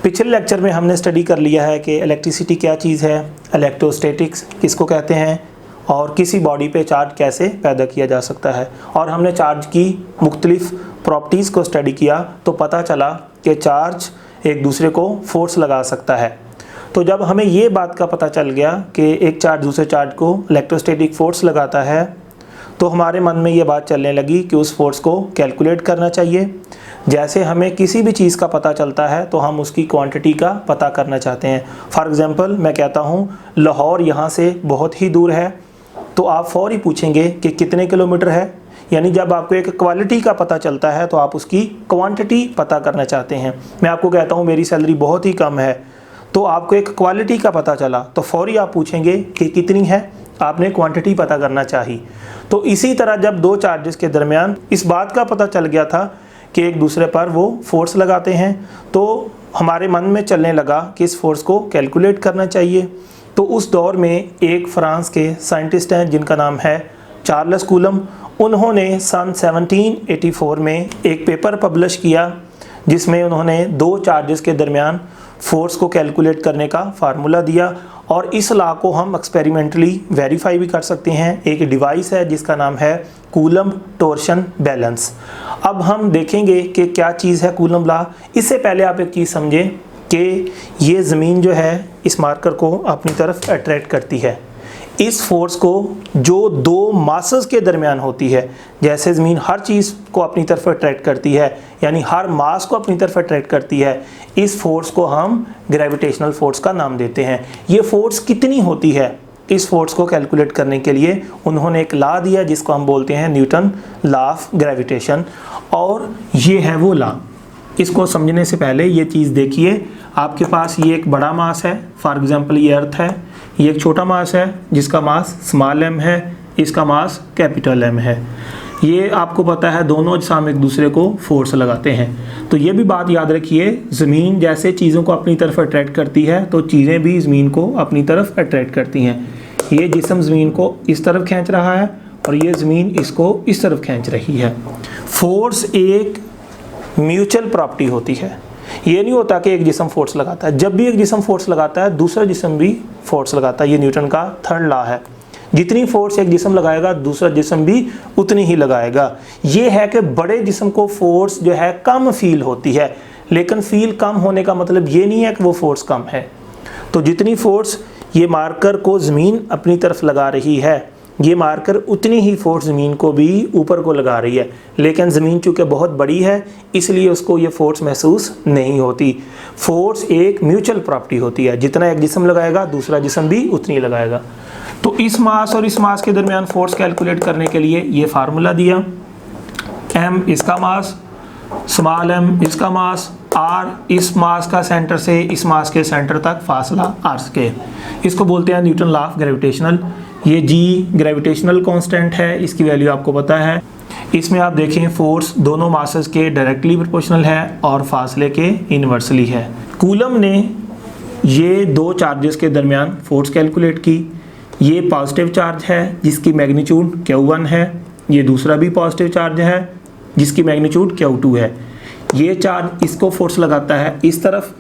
पिछले लेक्चर में हमने स्टडी कर लिया है कि इलेक्ट्रिसिटी क्या चीज़ है, इलेक्ट्रोस्टैटिक्स किसको कहते हैं और किसी बॉडी पे चार्ज कैसे पैदा किया जा सकता है। और हमने चार्ज की मुख्तलिफ प्रॉपर्टीज़ को स्टडी किया तो पता चला कि चार्ज एक दूसरे को फोर्स लगा सकता है। तो जब हमें ये बात का पता चल गया कि एक चार्ज दूसरे चार्ज को इलेक्ट्रोस्टैटिक फोर्स लगाता है तो हमारे मन में ये बात चलने लगी कि उस फोर्स को कैलकुलेट करना चाहिए। जैसे हमें किसी भी चीज़ का पता चलता है तो हम उसकी क्वांटिटी का पता करना चाहते हैं। फॉर एग्ज़ाम्पल मैं कहता हूँ लाहौर यहाँ से बहुत ही दूर है, तो आप फौरी पूछेंगे कि कितने किलोमीटर है। यानी जब आपको एक क्वालिटी का पता चलता है तो आप उसकी क्वांटिटी पता करना चाहते हैं। मैं आपको कहता हूँ मेरी सैलरी बहुत ही कम है, तो आपको एक क्वालिटी का पता चला तो फौरी आप पूछेंगे कि कितनी है, आपने क्वांटिटी पता करना चाहिए। तो इसी तरह जब दो चार्जेस के दरमियान इस बात का पता चल गया था कि एक दूसरे पर वो फोर्स लगाते हैं तो हमारे मन में चलने लगा कि इस फोर्स को कैलकुलेट करना चाहिए। तो उस दौर में एक फ्रांस के साइंटिस्ट हैं जिनका नाम है चार्ल्स कूलम। उन्होंने सन 1784 में एक पेपर पब्लिश किया जिसमें उन्होंने दो चार्जेस के दरमियान फोर्स को कैलकुलेट करने का फार्मूला दिया और इस लॉ को हम एक्सपेरिमेंटली वेरीफाई भी कर सकते हैं। एक डिवाइस है जिसका नाम है कूलम टॉर्शन बैलेंस। अब हम देखेंगे कि क्या चीज़ है कूलम लॉ। इससे पहले आप एक चीज़ समझें कि ये ज़मीन जो है इस मार्कर को अपनी तरफ अट्रैक्ट करती है। इस फोर्स को जो दो मासेस के दरमियान होती है, जैसे ज़मीन हर चीज़ को अपनी तरफ अट्रैक्ट करती है यानी हर मास को अपनी तरफ अट्रैक्ट करती है, इस फोर्स को हम ग्रेविटेशनल फोर्स का नाम देते हैं। ये फोर्स कितनी होती है, इस फोर्स को कैलकुलेट करने के लिए उन्होंने एक लॉ दिया जिसको हम बोलते हैं न्यूटन लॉ ऑफ ग्रेविटेशन। और ये है वो लॉ। इसको समझने से पहले ये चीज़ देखिए, आपके पास ये एक बड़ा मास है, फॉर एग्जांपल ये अर्थ है, ये एक छोटा मास है जिसका मास स्मॉल m है, इसका मास कैपिटल M है। ये आपको पता है दोनों अजसाम एक दूसरे को फोर्स लगाते हैं। तो ये भी बात याद रखिए, ज़मीन जैसे चीज़ों को अपनी तरफ अट्रैक्ट करती है तो चीज़ें भी ज़मीन को अपनी तरफ अट्रैक्ट करती हैं। ये जिस्म ज़मीन को इस तरफ खींच रहा है और ये ज़मीन इसको इस तरफ खींच रही है। फोर्स एक म्यूचुअल प्रॉपर्टी होती है। ये नहीं होता कि एक जिस्म फोर्स लगाता है, जब भी एक जिस्म फोर्स लगाता है दूसरा जिस्म भी फोर्स लगाता है। ये न्यूटन का थर्ड लॉ है। जितनी फोर्स एक जिस्म लगाएगा दूसरा जिस्म भी उतनी ही लगाएगा। ये है कि बड़े जिस्म को फोर्स जो है कम फील होती है, लेकिन फील कम होने का मतलब ये नहीं है कि वो फोर्स कम है। तो जितनी फोर्स ये मार्कर को ज़मीन अपनी तरफ लगा रही है, ये मार्कर उतनी ही फोर्स ज़मीन को भी ऊपर को लगा रही है, लेकिन ज़मीन चूँकि बहुत बड़ी है इसलिए उसको ये फोर्स महसूस नहीं होती। फोर्स एक म्यूचुअल प्रॉपर्टी होती है, जितना एक जिस्म लगाएगा दूसरा जिस्म भी उतनी लगाएगा। तो इस मास और इस मास के दरमियान फोर्स कैलकुलेट करने के लिए ये फार्मूला दिया, m इसका मास, स्मॉल m इसका मास, r इस मास का सेंटर से इस मास के सेंटर तक फासला r²। इसको बोलते हैं न्यूटन लॉ ऑफ ग्रेविटेशनल। ये g ग्रेविटेशनल कांस्टेंट है, इसकी वैल्यू आपको पता है। इसमें आप देखें फोर्स दोनों मासेस के डायरेक्टली प्रोपोर्शनल है और फासले के इन्वर्सली है। कूलम ने ये दो चार्जेस के दरमियान फोर्स कैलकुलेट की। ये पॉजिटिव चार्ज है जिसकी मैग्नीट्यूड Q1 है, ये दूसरा भी पॉजिटिव चार्ज है जिसकी मैग्नीट्यूड Q2 है। ये चार्ज इसको फोर्स लगाता है इस तरफ,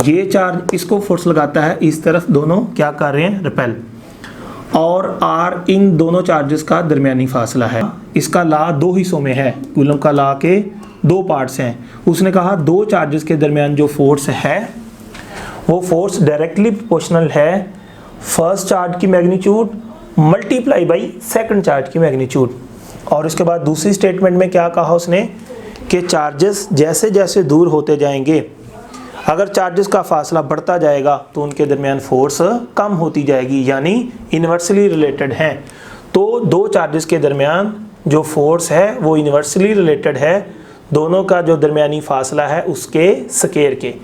ये चार्ज इसको फोर्स लगाता है इस तरफ, दोनों क्या कर रहे हैं, रिपेल। और r इन दोनों चार्जेस का दरमियानी फासला है। इसका लॉ दो हिस्सों में है, कूलम का लॉ के दो पार्ट्स हैं। उसने कहा दो चार्जेस के दरमियान जो फोर्स है वो फोर्स डायरेक्टली प्रोपोर्शनल है फर्स्ट चार्ज की magnitude multiply by second charge की मैग्नीट्यूड। और उसके बाद दूसरी स्टेटमेंट में क्या कहा उसने कि चार्जेस जैसे जैसे दूर होते जाएंगे, अगर चार्जेस का फासला बढ़ता जाएगा तो उनके दरमियान फोर्स कम होती जाएगी, यानी इन्वर्सली रिलेटेड हैं। तो दो चार्जेस के दरमियान जो फोर्स है वो इन्वर्सली रिलेटेड है, दोनों का जो दरमियानी फासला है उसके स्केयर के,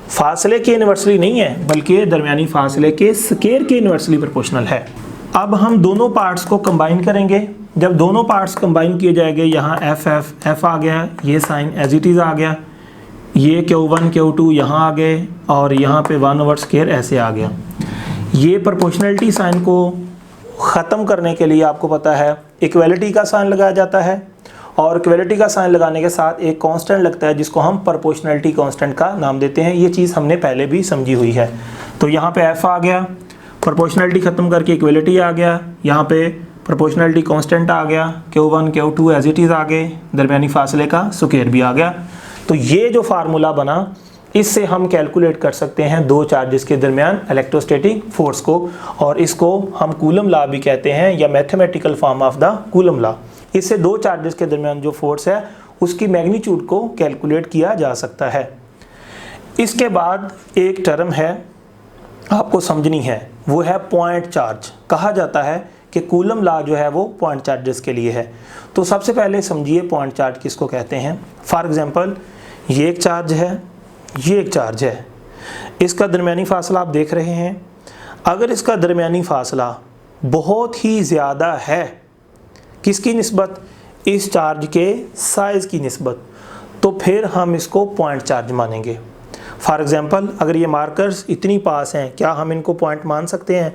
फासले के इन्वर्सली नहीं है बल्कि दरमियानी फासले के स्केयर के इन्वर्सली प्रोपोर्शनल है। अब हम दोनों पार्ट्स को कंबाइन करेंगे। जब दोनों पार्ट्स कंबाइन किए जाएंगे, यहाँ एफ आ गया, ये साइन एज इट इज़ आ गया, ये Q1 Q2 यहाँ आ गए और यहाँ पे 1/स्क्वायर ऐसे आ गया। ये प्रोपोर्शनलिटी साइन को ख़त्म करने के लिए आपको पता है इक्वलिटी का साइन लगाया जाता है और इक्वलिटी का साइन लगाने के साथ एक कांस्टेंट लगता है जिसको हम प्रोपोर्शनलिटी कांस्टेंट का नाम देते हैं। ये चीज़ हमने पहले भी समझी हुई है। तो यहाँ पे एफ आ गया, प्रोपोर्शनलिटी ख़त्म करके इक्वलिटी आ गया, यहाँ पे प्रोपोर्शनलिटी कांस्टेंट आ गया, Q1 Q2 as it is आ गए, दरमियानी फासले का स्क्वायर भी आ गया। तो ये जो फार्मूला बना इससे हम कैलकुलेट कर सकते हैं दो चार्जेस के दरमियान इलेक्ट्रोस्टैटिक फोर्स को, और इसको हम कूलम लॉ भी कहते हैं या mathematical form of the coulomb law. इससे दो चार्जेस के दरमियान जो फोर्स है उसकी मैग्नीट्यूड को कैलकुलेट किया जा सकता है। इसके बाद एक टर्म है आपको समझनी है, वो है पॉइंट चार्ज। कहा जाता है कि कूलम लॉ जो है वो पॉइंट चार्जेस के लिए है। तो सबसे पहले समझिए पॉइंट चार्ज किसको कहते हैं। फॉर एग्जांपल ये एक चार्ज है, ये एक चार्ज है, इसका दरमियानी फासला आप देख रहे हैं। अगर इसका दरमियानी फासला बहुत ही ज़्यादा है, किसकी निस्बत, इस चार्ज के साइज़ की निस्बत, तो फिर हम इसको पॉइंट चार्ज मानेंगे। फॉर एग्जांपल अगर ये मार्कर्स इतनी पास हैं, क्या हम इनको पॉइंट मान सकते हैं?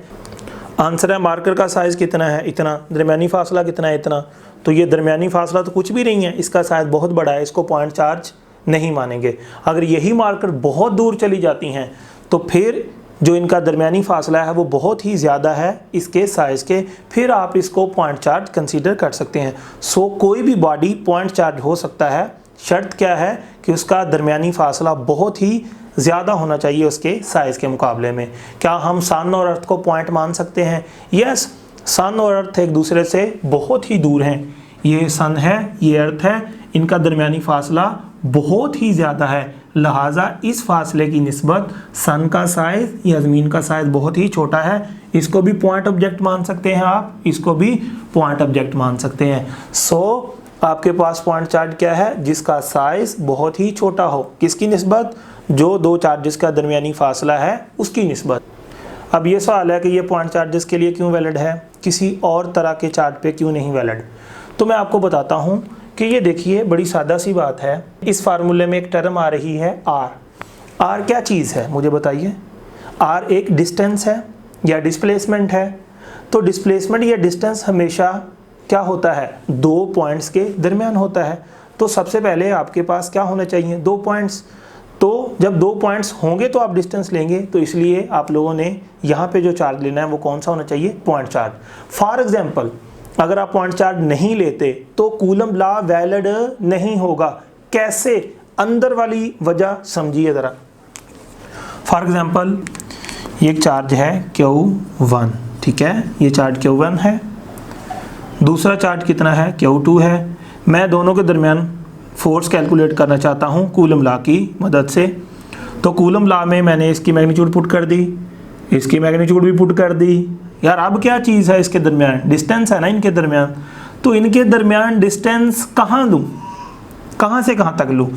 आंसर है मार्कर का साइज़ कितना है, इतना, दरमियानी फासला कितना है, इतना। तो ये दरमियानी फासला तो कुछ भी नहीं है, इसका साइज़ बहुत बड़ा है, इसको पॉइंट चार्ज नहीं मानेंगे। अगर यही मार्कर बहुत दूर चली जाती हैं तो फिर जो इनका दरमियानी फासला है वो बहुत ही ज़्यादा है इसके साइज़ के, फिर आप इसको पॉइंट चार्ज कंसीडर कर सकते हैं। सो कोई भी बॉडी पॉइंट चार्ज हो सकता है, शर्त क्या है कि उसका दरमियानी फासला बहुत ही ज़्यादा होना चाहिए उसके साइज़ के मुकाबले में। क्या हम सन और अर्थ को पॉइंट मान सकते हैं? यस, सन और अर्थ एक दूसरे से बहुत ही दूर हैं। ये सन है, ये अर्थ है, इनका दरमियानी फासला बहुत ही ज़्यादा है, लिहाजा इस फासले की निस्बत सन का साइज़ या ज़मीन का साइज़ बहुत ही छोटा है। इसको भी पॉइंट ऑब्जेक्ट मान सकते हैं आप, इसको भी पॉइंट ऑब्जेक्ट मान सकते हैं। सो आपके पास पॉइंट चार्ज क्या है? जिसका साइज़ बहुत ही छोटा हो। किसकी निस्बत? जो दो चार्जेस का दरमियानी फासला है उसकी निस्बत। अब ये सवाल है कि ये पॉइंट चार्जेस के लिए क्यों वैलिड है, किसी और तरह के चार्ज पे क्यों नहीं वैलिड? तो मैं आपको बताता हूँ कि ये देखिए बड़ी सादा सी बात है। इस फार्मूले में एक टर्म आ रही है आर। आर क्या चीज़ है मुझे बताइए? आर एक डिस्टेंस है या डिस्प्लेसमेंट है। तो डिस्प्लेसमेंट या डिस्टेंस हमेशा क्या होता है? दो पॉइंट्स के दरमियान होता है। तो सबसे पहले आपके पास क्या होना चाहिए? दो पॉइंट्स। तो जब दो पॉइंट्स होंगे तो आप डिस्टेंस लेंगे, तो इसलिए आप लोगों ने यहाँ पे जो चार्ज लेना है वो कौन सा होना चाहिए? Point charge. फॉर एग्जाम्पल अगर आप पॉइंट चार्ज नहीं लेते तो कूलम लॉ वैलिड नहीं होगा। कैसे? अंदर वाली वजह समझिए ज़रा। फॉर एग्जाम्पल ये एक चार्ज है Q1, ठीक है, ये चार्ज Q1 है, दूसरा चार्ज कितना है? Q2 है। मैं दोनों के दरमियान फोर्स कैलकुलेट करना चाहता हूँ कूलम लॉ की मदद से। तो कूलम लॉ में मैंने इसकी मैग्नीट्यूड पुट कर दी, इसकी मैग्नीट्यूड भी पुट कर दी। यार अब क्या चीज़ है इसके दरमियान? डिस्टेंस है ना इनके दरमियान। तो इनके दरमियान डिस्टेंस कहाँ लूँ, कहाँ से कहाँ तक लूँ?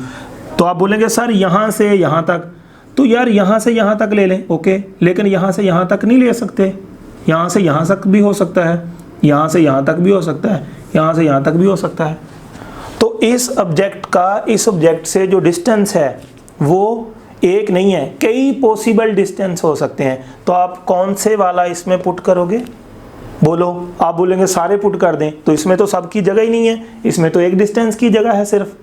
तो आप बोलेंगे सर यहाँ से यहाँ तक। तो यार यहाँ से यहाँ तक ले लें, ओके, लेकिन यहाँ से यहाँ तक नहीं ले सकते। यहाँ से यहाँ तक भी हो सकता है, यहाँ से यहाँ तक भी हो सकता है, यहाँ से यहाँ तक भी हो सकता है। तो इस ऑब्जेक्ट का इस ऑब्जेक्ट से जो डिस्टेंस है वो एक नहीं है, कई पॉसिबल डिस्टेंस हो सकते हैं। तो आप कौन से वाला इसमें पुट करोगे? बोलो। आप बोलेंगे सारे पुट कर दें, तो इसमें तो सबकी जगह ही नहीं है, इसमें तो एक डिस्टेंस की जगह है सिर्फ।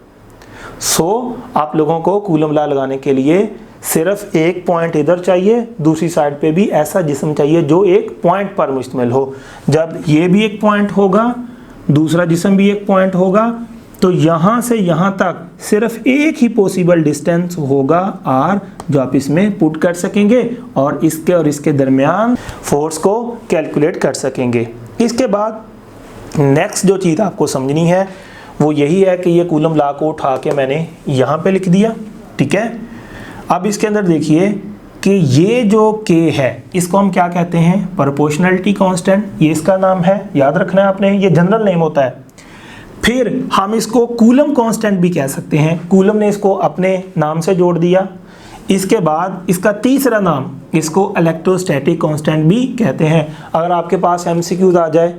सो आप लोगों को कूलम लॉ लगाने के लिए सिर्फ एक पॉइंट इधर चाहिए, दूसरी साइड पे भी ऐसा जिस्म चाहिए जो एक पॉइंट पर मुश्तमिल हो। जब ये भी एक पॉइंट होगा, दूसरा जिस्म भी एक पॉइंट होगा, तो यहाँ से यहाँ तक सिर्फ एक ही पॉसिबल डिस्टेंस होगा आर, जो आप इसमें पुट कर सकेंगे और इसके दरमियान फोर्स को कैलकुलेट कर सकेंगे। इसके बाद नेक्स्ट जो चीज़ आपको समझनी है वो यही है कि ये कूलम लॉ को उठा के मैंने यहाँ पे लिख दिया, ठीक है। अब इसके अंदर देखिए कि ये जो K है इसको हम क्या कहते हैं? प्रोपोर्शनलिटी कांस्टेंट, ये इसका नाम है, याद रखना है आपने, ये जनरल नेम होता है। फिर हम इसको कूलम कांस्टेंट भी कह सकते हैं, कूलम ने इसको अपने नाम से जोड़ दिया। इसके बाद इसका तीसरा नाम, इसको इलेक्ट्रोस्टैटिक कांस्टेंट भी कहते हैं। अगर आपके पास MCQs आ जाए,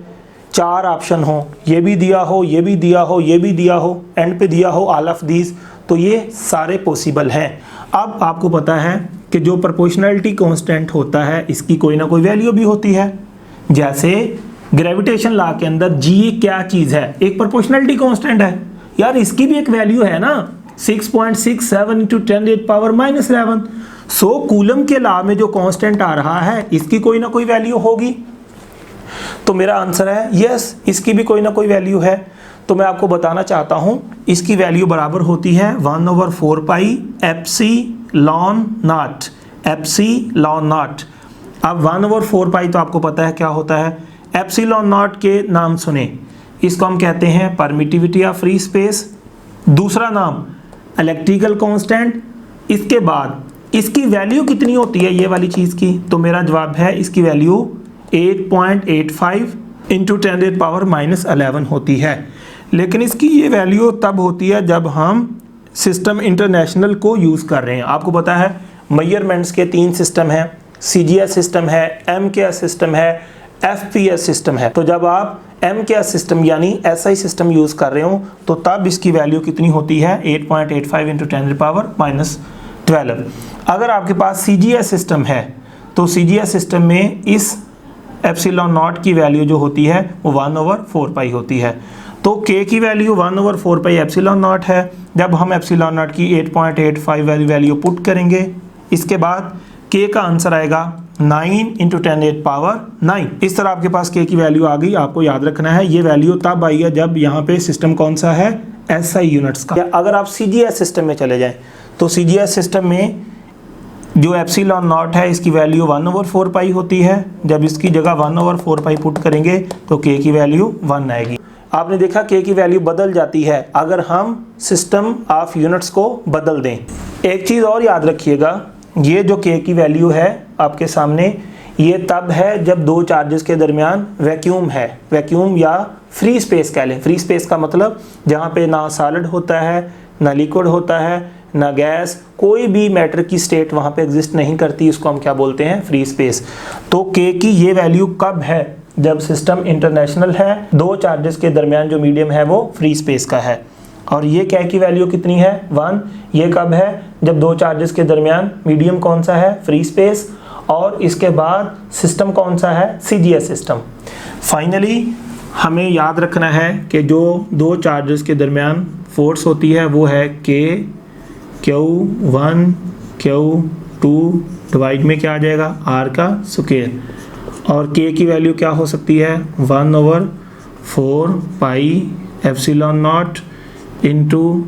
चार ऑप्शन हो, ये भी दिया हो, ये भी दिया हो, ये भी दिया हो, एंड पे दिया हो ऑल ऑफ दीज, तो ये सारे पॉसिबल हैं। अब आपको पता है कि जो प्रोपोर्शनलिटी कांस्टेंट होता है इसकी कोई ना कोई वैल्यू भी होती है। जैसे ग्रेविटेशन लॉ के अंदर G क्या चीज़ है? एक प्रोपोर्शनलिटी कांस्टेंट है। यार इसकी भी एक वैल्यू है ना, 6.67 इंटू 10⁻⁻11। सो कूलम के लॉ में जो कांस्टेंट आ रहा है इसकी कोई ना कोई वैल्यू होगी। तो मेरा आंसर है यस, इसकी भी कोई ना कोई वैल्यू है। तो मैं आपको बताना चाहता हूं इसकी वैल्यू बराबर होती है 1/4 pi epsilon not, epsilon not. अब 1/4 पाई तो आपको पता है क्या होता है, एप्सिलॉन नॉट के नाम सुने, इसको हम कहते हैं परमिटिविटी ऑफ फ्री स्पेस, दूसरा नाम इलेक्ट्रिकल कांस्टेंट। इसके बाद इसकी वैल्यू कितनी होती है ये वाली चीज़ की, तो मेरा जवाब है इसकी वैल्यू 8.85 इंटू 10⁻⁻11 होती है। लेकिन इसकी ये वैल्यू तब होती है जब हम सिस्टम इंटरनेशनल को यूज़ कर रहे हैं। आपको पता है मेजरमेंट्स के 3 सिस्टम हैं, CGS सिस्टम है, MKS सिस्टम है, FPS सिस्टम है। तो जब आप MKS सिस्टम यानी SI सिस्टम यूज़ कर रहे हो तो तब इसकी वैल्यू कितनी होती है 8.85 इंटू 10⁻⁻12। अगर आपके पास CGS सिस्टम है तो CGS सिस्टम में इस एप्सिलॉन नॉट की वैल्यू जो होती है वो 1/4 पाई होती है। तो K की वैल्यू 1/4 पाई एप्सिलॉन नॉट है। जब हम एप्सिलॉन नॉट की 8.85 वाली वैल्यू पुट करेंगे, इसके बाद K का आंसर आएगा 9 इंटू 10⁻9। इस तरह आपके पास K की वैल्यू आ गई। आपको याद रखना है ये वैल्यू तब आई है जब यहाँ पे सिस्टम कौन सा है, SI यूनिट्स का। अगर आप CGS सिस्टम में चले जाएं तो CGS सिस्टम में जो एप्सिलॉन नॉट है इसकी वैल्यू 1/4 पाई होती है। जब इसकी जगह 1/4 पाई पुट करेंगे तो K की वैल्यू 1 आएगी। आपने देखा K की वैल्यू बदल जाती है अगर हम सिस्टम ऑफ यूनिट्स को बदल दें। एक चीज़ और याद रखिएगा, ये जो K की वैल्यू है आपके सामने, ये तब है जब दो चार्जेस के दरमियान वैक्यूम है, वैक्यूम या फ्री स्पेस कह लें। फ्री स्पेस का मतलब जहाँ पे ना सॉलिड होता है, ना लिक्विड होता है, ना गैस, कोई भी मैटर की स्टेट वहाँ पे एग्जिस्ट नहीं करती, इसको हम क्या बोलते हैं, फ्री स्पेस। तो K की ये वैल्यू कब है, जब सिस्टम इंटरनेशनल है, दो चार्जेस के दरमियान जो मीडियम है वो फ्री स्पेस का है। और ये K की वैल्यू कितनी है, 1। ये कब है, जब दो चार्जेस के दरमियान मीडियम कौन सा है, फ्री स्पेस, और इसके बाद सिस्टम कौन सा है, CGS सिस्टम। फाइनली हमें याद रखना है कि जो दो चार्जेस के दरमियान फोर्स होती है वो है Q1 Q2 डिवाइड में क्या आ जाएगा, R का स्क्वायर। और K की वैल्यू क्या हो सकती है, 1/4 pi epsilon not into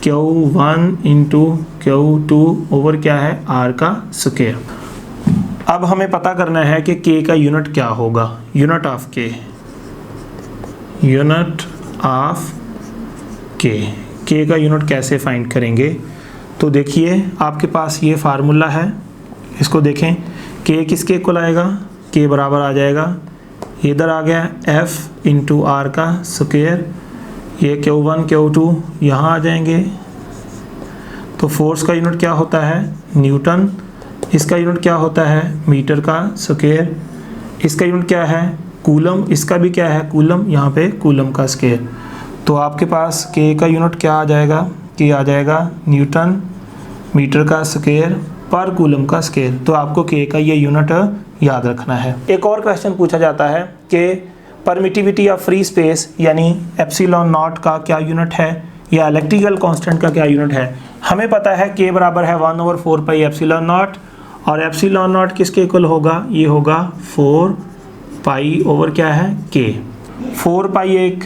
Q1 into Q2 over क्या है, R का स्क्वायर। अब हमें पता करना है कि K का यूनिट क्या होगा, unit of K, unit of K का यूनिट कैसे फाइंड करेंगे। तो देखिए आपके पास ये फार्मूला है, इसको देखें, K किसके इक्वल आएगा, K बराबर आ जाएगा, इधर आ गया F इंटू R का स्क्वायर, ये Q1 Q2 यहाँ आ जाएंगे। तो फोर्स का यूनिट क्या होता है, न्यूटन, इसका यूनिट क्या होता है, मीटर का स्क्वायर, इसका यूनिट क्या है, कूलम, इसका भी क्या है, कूलम, यहाँ पे कूलम का स्क्वायर। तो आपके पास K का यूनिट क्या आ जाएगा, K आ जाएगा न्यूटन मीटर का स्क्वायर पर कूलम का स्क्वायर। तो आपको K का ये यूनिट याद रखना है। एक और क्वेश्चन पूछा जाता है कि परमिटिविटी ऑफ फ्री स्पेस यानी एप्सिलॉन नॉट का क्या यूनिट है या इलेक्ट्रिकल कांस्टेंट का क्या यूनिट है। हमें पता है K बराबर है 1/4 पाई एप्सिलॉन नॉट, और एप्सिलॉन नॉट किसके इक्वल होगा, ये होगा 4 पाई ओवर क्या है, K। 4 पाई एक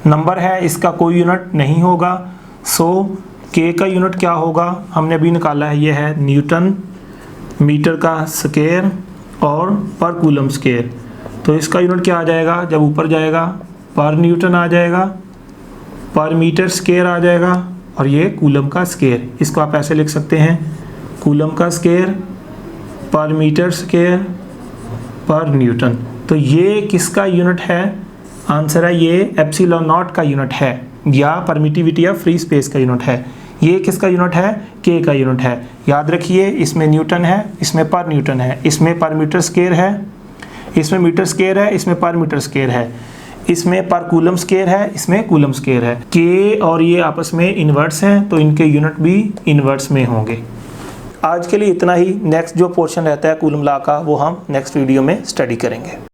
नंबर है, इसका कोई यूनिट नहीं होगा। सो K का यूनिट क्या होगा, हमने अभी निकाला है, ये है न्यूटन मीटर का स्क्वायर और पर कूलम स्क्वायर। तो इसका यूनिट क्या आ जाएगा, जब ऊपर जाएगा पर न्यूटन आ जाएगा, पर मीटर स्क्वायर आ जाएगा, और ये कूलम का स्क्वायर। इसको आप ऐसे लिख सकते हैं, कूलम का स्क्वायर पर मीटर स्क्वायर पर न्यूटन। तो ये किसका यूनिट है, आंसर है ये एप्सिलॉन नॉट का यूनिट है या परमिटिविटी ऑफ फ्री स्पेस का यूनिट है। ये किसका यूनिट है, K का यूनिट है। याद रखिए इसमें न्यूटन है, इसमें पर न्यूटन है, इसमें पर मीटर स्क्वायर है, इसमें मीटर स्क्वायर है, इसमें पर मीटर स्क्वायर है, इसमें पर कूलम स्क्वायर है, इसमें कूलम स्क्वायर है। K और ये आपस में इन्वर्स हैं तो इनके यूनिट भी इन्वर्स में होंगे। आज के लिए इतना ही। नेक्स्ट जो पोर्शन रहता है कूलम लॉ का वो हम नेक्स्ट वीडियो में स्टडी करेंगे।